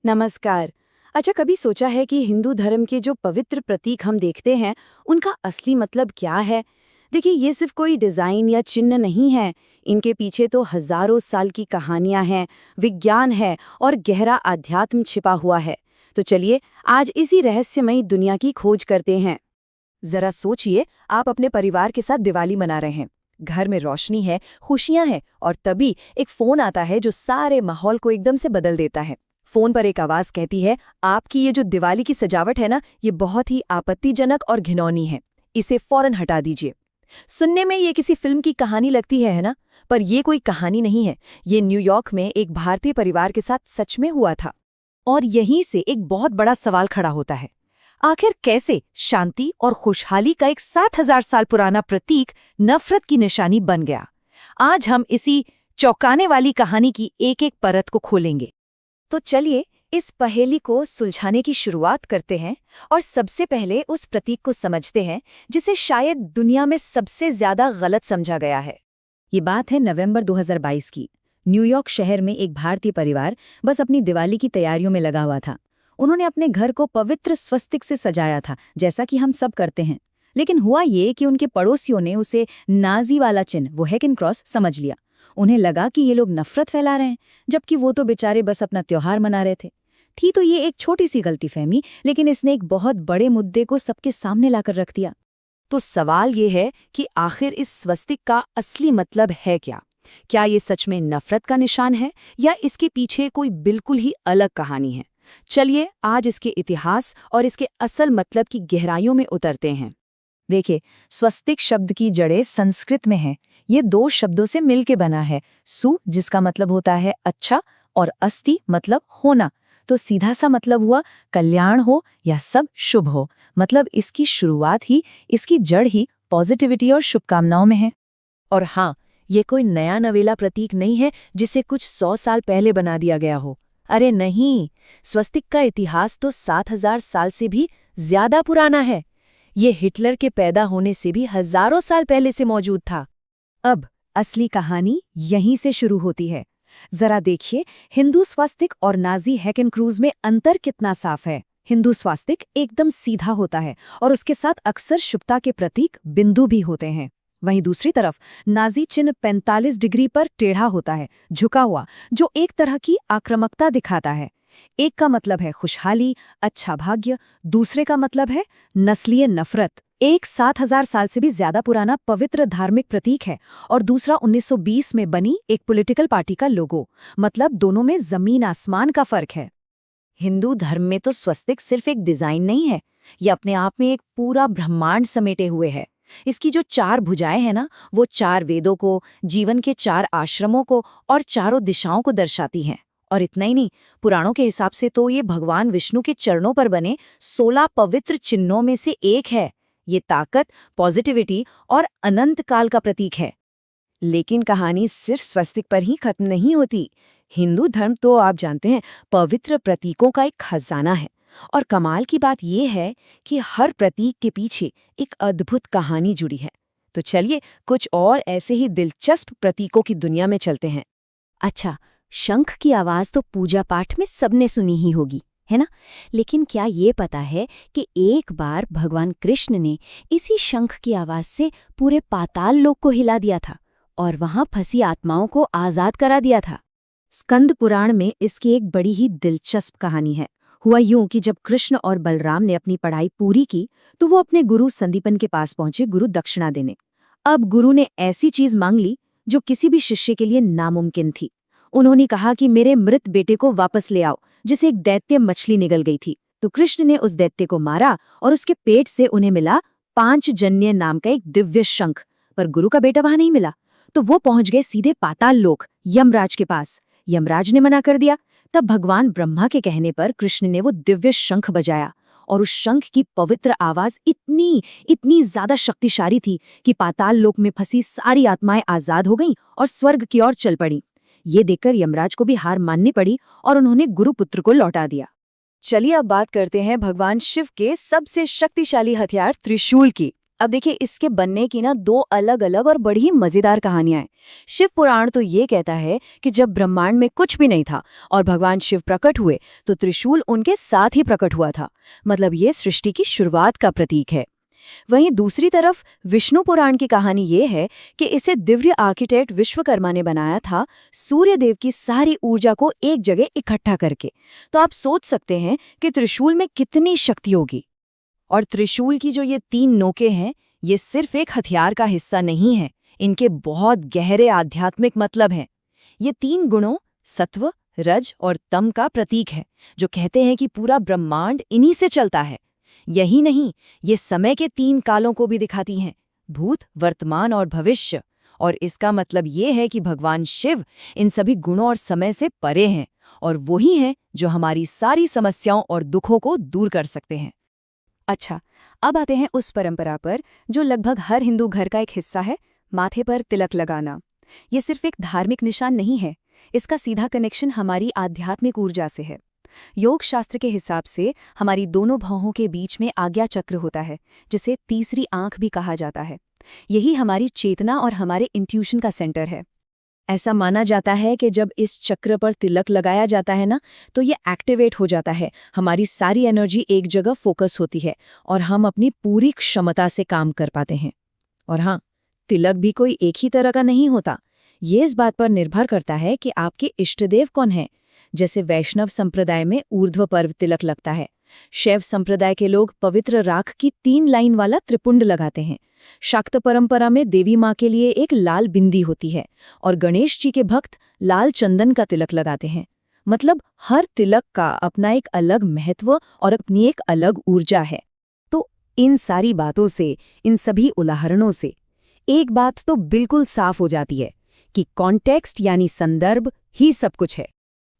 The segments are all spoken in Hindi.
नमस्कार। अच्छा, कभी सोचा है कि हिंदू धर्म के जो पवित्र प्रतीक हम देखते हैं, उनका असली मतलब क्या है? देखिए, ये सिर्फ कोई डिजाइन या चिन्ह नहीं है। इनके पीछे तो हजारों साल की कहानियां हैं, विज्ञान है और गहरा आध्यात्म छिपा हुआ है। तो चलिए, आज इसी रहस्यमयी दुनिया की खोज करते हैं। जरा सोचिए, आप अपने परिवार के साथ दिवाली मना रहे हैं। घर में रोशनी है, खुशियां हैं, और तभी एक फोन आता है जो सारे माहौल को एकदम से बदल देता है। फोन पर एक आवाज कहती है, आपकी ये जो दिवाली की सजावट है ना, ये बहुत ही आपत्तिजनक और घिनौनी है, इसे फौरन हटा दीजिए। सुनने में ये किसी फिल्म की कहानी लगती है ना? पर ये कोई कहानी नहीं है। ये न्यूयॉर्क में एक भारतीय परिवार के साथ सच में हुआ था। और यहीं से एक बहुत बड़ा सवाल खड़ा होता है, आखिर कैसे शांति और खुशहाली का एक 7,000 साल पुराना प्रतीक नफरत की निशानी बन गया। आज हम इसी चौंकाने वाली कहानी की एक एक परत को खोलेंगे। तो चलिए, इस पहेली को सुलझाने की शुरुआत करते हैं और सबसे पहले उस प्रतीक को समझते हैं जिसे शायद दुनिया में सबसे ज्यादा गलत समझा गया है। ये बात है नवंबर 2022 की। न्यूयॉर्क शहर में एक भारतीय परिवार बस अपनी दिवाली की तैयारियों में लगा हुआ था। उन्होंने अपने घर को पवित्र स्वस्तिक से सजाया था, जैसा कि हम सब करते हैं। लेकिन हुआ ये कि उनके पड़ोसियों ने उसे नाजी वाला चिन्ह, वो हेकेन क्रॉस, समझ लिया। उन्हें लगा कि ये लोग नफरत फैला रहे हैं, जबकि वो तो बेचारे बस अपना त्योहार मना रहे थे। थी तो ये एक छोटी सी गलतीफहमी, लेकिन इसने एक बहुत बड़े मुद्दे को सबके सामने लाकर रख दिया। तो सवाल ये है कि आखिर इस स्वस्तिक का असली मतलब है क्या? क्या ये सच में नफरत का निशान है या इसके पीछे कोई बिल्कुल ही अलग कहानी है? चलिए, आज इसके इतिहास और इसके असल मतलब की गहराइयों में उतरते हैं। देखिए, स्वस्तिक शब्द की जड़ें संस्कृत में हैं। ये दो शब्दों से मिलके बना है। सु, जिसका मतलब होता है अच्छा, और अस्ति मतलब होना। तो सीधा सा मतलब हुआ कल्याण हो या सब शुभ हो। मतलब इसकी शुरुआत ही, इसकी जड़ ही पॉजिटिविटी और शुभकामनाओं में है। और हाँ, ये कोई नया नवेला प्रतीक नहीं है जिसे कुछ 100 साल पहले बना दिया गया हो। अरे नहीं, स्वस्तिक का इतिहास तो 7,000 साल से भी ज्यादा पुराना है। ये हिटलर के पैदा होने से भी हजारों साल पहले से मौजूद था। अब असली कहानी यहीं से शुरू होती है। जरा देखिए, हिंदू स्वास्तिक और नाजी हेकेन क्रूज में अंतर कितना साफ है। हिंदू स्वास्तिक एकदम सीधा होता है और उसके साथ अक्सर शुभता के प्रतीक बिंदु भी होते हैं। वहीं दूसरी तरफ नाजी चिन्ह 45 डिग्री पर टेढ़ा होता है, झुका हुआ, जो एक तरह की आक्रामकता दिखाता है। एक का मतलब है खुशहाली, अच्छा भाग्य, दूसरे का मतलब है नस्लीय नफरत। एक 7,000 साल से भी ज्यादा पुराना पवित्र धार्मिक प्रतीक है और दूसरा 1920 में बनी एक पॉलिटिकल पार्टी का लोगो। मतलब दोनों में जमीन आसमान का फर्क है। हिंदू धर्म में तो स्वस्तिक सिर्फ एक डिजाइन नहीं है, ये अपने आप में एक पूरा ब्रह्मांड समेटे हुए है। इसकी जो 4 भुजाएं हैं ना, वो 4 वेदों को, जीवन के 4 आश्रमों को और चारों दिशाओं को दर्शाती हैं। और इतना ही नहीं, पुराणों के हिसाब से तो ये भगवान विष्णु के चरणों पर बने 16 पवित्र चिन्हों में से एक है। ये ताकत, पॉजिटिविटी और अनंत काल का प्रतीक है। लेकिन कहानी सिर्फ स्वस्तिक पर ही खत्म नहीं होती। हिंदू धर्म तो आप जानते हैं, पवित्र प्रतीकों का एक खजाना है। और कमाल की बात यह है कि हर प्रतीक के पीछे एक अद्भुत कहानी जुड़ी है। तो चलिए, कुछ और ऐसे ही दिलचस्प प्रतीकों की दुनिया में चलते हैं। अच्छा, शंख की आवाज तो पूजा पाठ में सबने सुनी ही होगी, है ना? लेकिन क्या ये पता है कि एक बार भगवान कृष्ण ने इसी शंख की आवाज से पूरे पाताल लोक को हिला दिया था और वहां फंसी आत्माओं को आजाद करा दिया था। स्कंद पुराण में इसकी एक बड़ी ही दिलचस्प कहानी है। हुआ यूं कि जब कृष्ण और बलराम ने अपनी पढ़ाई पूरी की तो वो अपने गुरु संदीपन के पास पहुंचे गुरु दक्षिणा देने। अब गुरु ने ऐसी चीज मांग ली जो किसी भी शिष्य के लिए नामुमकिन थी। उन्होंने कहा कि मेरे मृत बेटे को वापस ले आओ, जिसे एक दैत्य मछली निगल गई थी। तो कृष्ण ने उस दैत्य को मारा और उसके पेट से उन्हें मिला 5 जन्य नाम का एक दिव्य शंख। पर गुरु का बेटा वहां नहीं मिला, तो वो पहुंच गए सीधे पाताल लोक, यमराज के पास। यमराज ने मना कर दिया। तब भगवान ब्रह्मा के कहने पर कृष्ण ने वो दिव्य शंख बजाया और उस शंख की पवित्र आवाज इतनी ज्यादा शक्तिशाली थी कि पाताल लोक में फंसी सारी आत्माएं आजाद हो गईं और स्वर्ग की ओर चल पड़ी। ये देखकर यमराज को भी हार माननी पड़ी और उन्होंने गुरुपुत्र को लौटा दिया। चलिए, अब बात करते हैं भगवान शिव के सबसे शक्तिशाली हथियार त्रिशूल की। अब देखिए, इसके बनने की ना दो अलग अलग और बड़ी मजेदार कहानियां हैं। शिव पुराण तो ये कहता है कि जब ब्रह्मांड में कुछ भी नहीं था और भगवान शिव प्रकट हुए तो त्रिशूल उनके साथ ही प्रकट हुआ था। मतलब ये सृष्टि की शुरुआत का प्रतीक है। वहीं दूसरी तरफ विष्णु पुराण की कहानी ये है कि इसे दिव्य आर्किटेक्ट विश्वकर्मा ने बनाया था, सूर्य देव की सारी ऊर्जा को एक जगह इकट्ठा करके। तो आप सोच सकते हैं कि त्रिशूल में कितनी शक्ति होगी। और त्रिशूल की जो ये 3 नोकें हैं, ये सिर्फ एक हथियार का हिस्सा नहीं है, इनके बहुत गहरे आध्यात्मिक मतलब हैं। ये 3 गुणों सत्व, रज और तम का प्रतीक है, जो कहते हैं कि पूरा ब्रह्मांड इन्हीं से चलता है। यही नहीं, ये समय के 3 कालों को भी दिखाती हैं, भूत, वर्तमान और भविष्य। और इसका मतलब ये है कि भगवान शिव इन सभी गुणों और समय से परे हैं, और वही हैं जो हमारी सारी समस्याओं और दुखों को दूर कर सकते हैं। अच्छा, अब आते हैं उस परंपरा पर जो लगभग हर हिंदू घर का एक हिस्सा है, माथे पर तिलक लगाना। ये सिर्फ एक धार्मिक निशान नहीं है, इसका सीधा कनेक्शन हमारी आध्यात्मिक ऊर्जा से है। योग शास्त्र के हिसाब से हमारी दोनों भौहों के बीच में आज्ञा चक्र होता है, जिसे तीसरी आंख भी कहा जाता है। यही हमारी चेतना और हमारे इंट्यूशन का सेंटर है। ऐसा माना जाता है कि जब इस चक्र पर तिलक लगाया जाता है ना, तो ये एक्टिवेट हो जाता है, हमारी सारी एनर्जी एक जगह फोकस होती है और हम अपनी पूरी क्षमता से काम कर पाते हैं। और हाँ, तिलक भी कोई एक ही तरह का नहीं होता। ये इस बात पर निर्भर करता है कि आपके इष्टदेव कौन हैं। जैसे वैष्णव संप्रदाय में ऊर्ध्व पर्व तिलक लगता है। शैव संप्रदाय के लोग पवित्र राख की 3 लाइन वाला त्रिपुंड लगाते हैं। शाक्त परंपरा में देवी माँ के लिए एक लाल बिंदी होती है और गणेश जी के भक्त लाल चंदन का तिलक लगाते हैं। मतलब हर तिलक का अपना एक अलग महत्व और अपनी एक अलग ऊर्जा है। तो इन सारी बातों से, इन सभी उदाहरणों से एक बात तो बिल्कुल साफ हो जाती है कि कॉन्टेक्स्ट यानी संदर्भ ही सब कुछ है।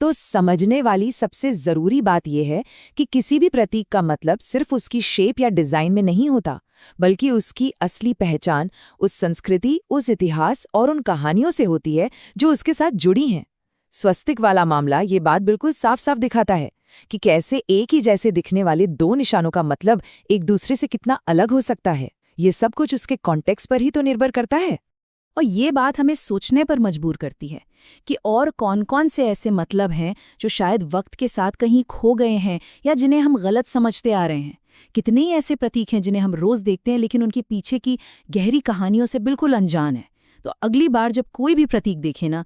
तो समझने वाली सबसे जरूरी बात यह है कि किसी भी प्रतीक का मतलब सिर्फ उसकी शेप या डिजाइन में नहीं होता, बल्कि उसकी असली पहचान उस संस्कृति, उस इतिहास और उन कहानियों से होती है जो उसके साथ जुड़ी हैं। स्वस्तिक वाला मामला ये बात बिल्कुल साफ साफ दिखाता है कि कैसे एक ही जैसे दिखने वाले 2 निशानों का मतलब एक दूसरे से कितना अलग हो सकता है। ये सब कुछ उसके कॉन्टेक्स्ट पर ही तो निर्भर करता है। और ये बात हमें सोचने पर मजबूर करती है कि और कौन-कौन से ऐसे मतलब हैं जो शायद वक्त के साथ कहीं खो गए हैं या जिन्हें हम गलत समझते आ रहे हैं। कितने ही ऐसे प्रतीक हैं जिन्हें हम रोज देखते हैं लेकिन उनके पीछे की गहरी कहानियों से बिल्कुल अनजान है। तो अगली बार जब कोई भी प्रतीक देखे ना,